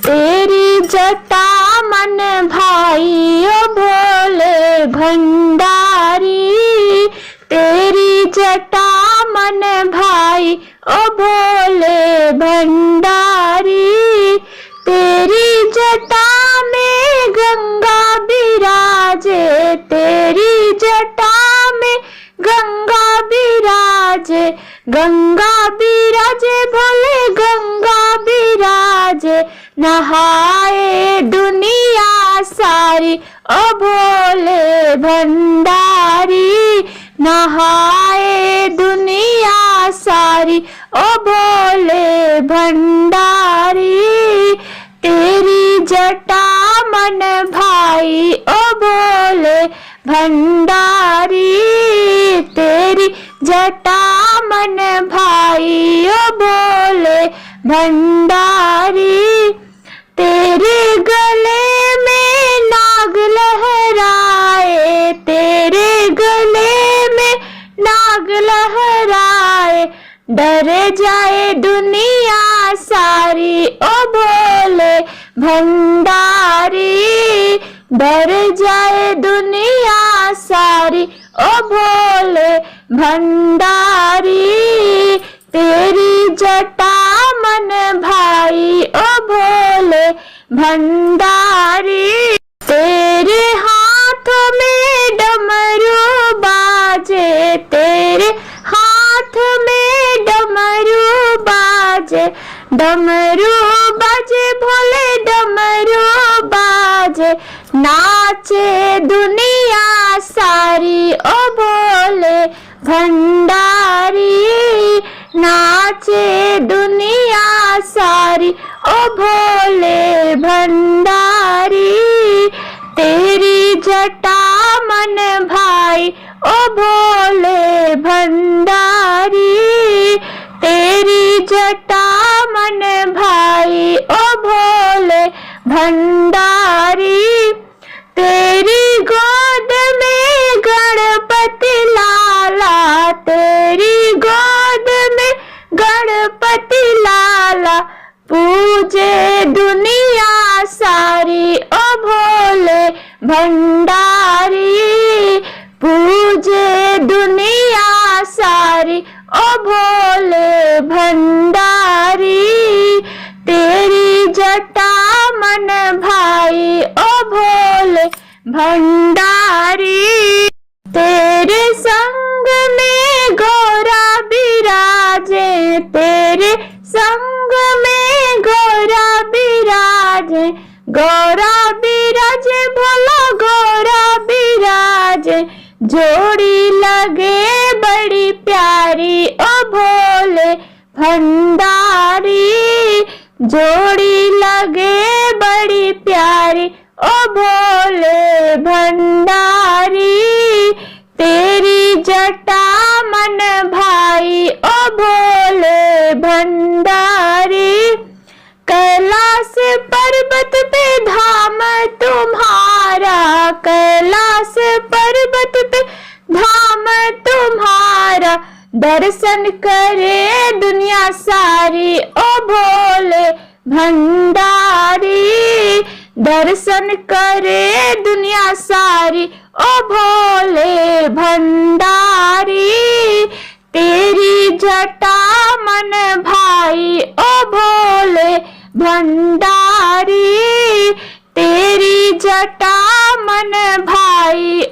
तेरी जटा मन भाई ओ भोले भंडारी, तेरी जटा मन भाई ओ भोले भंडारी। तेरी जटा में गंगा बिराजे, तेरी जटा में गंगा बिराजे, गंगा बिराजे भोले गंगा बिराजे। नहाए दुनिया सारी ओ भोले भंडारी, नहाए दुनिया सारी ओ भोले भंडारी। तेरी जटा मन भाई ओ भोले भंडारी, तेरी जटा मन भाई ओ भोले भंडारी। तेरे गले में नाग लहराए, तेरे गले में नाग लहराए। डर जाए दुनिया सारी ओ भोले भंडारी, डर जाए दुनिया सारी ओ भोले भंडारी। तेरी जटा मन भाई ओ भोले भंडारी। तेरे हाथों में डमरू बाजे, तेरे हाथ में डमरू बाजे, डमरू बाजे भोले डमरू बाजे। नाचे दुनिया सारी ओ भोले भंडारी, नाचे दुनिया सारी ओ भोले भंडारी। तेरी जटा मन भाई ओ भोले भंडारी, तेरी जटा मन भाई ओ भोले भंडारी। तेरी गोद में गणपति लाला, तेरी गोद में गणपति लाला। पूजे दुनिया सारी ओ भोले भंडारी, पूजे दुनिया सारी ओ भोले भंडारी। तेरी जटा मन भाई ओ भोले भंडारी। तेरे संग में गौरा बिराजे, तेरे संग में गौरा बिराजे, गौरा बिराजे भोला गौरा बिराजे। जोड़ी लगे बड़ी प्यारी ओ भोले भंडारी, जोड़ी लगे बड़ी प्यारी ओ भोले भंडारी। तेरी जटा मन भाई ओ भोले भंडारी। कैलाश पर्वत पे धाम तुम्हारा, कैलाश पर्वत पे धाम तुम्हारा। दर्शन करे दुनिया सारी ओ भोले भंडारी, दर्शन करे दुनिया सारी ओ भोले भंडारी। तेरी जटा मन भाई ओ भोले भंडारी, तेरी जटा मन भाई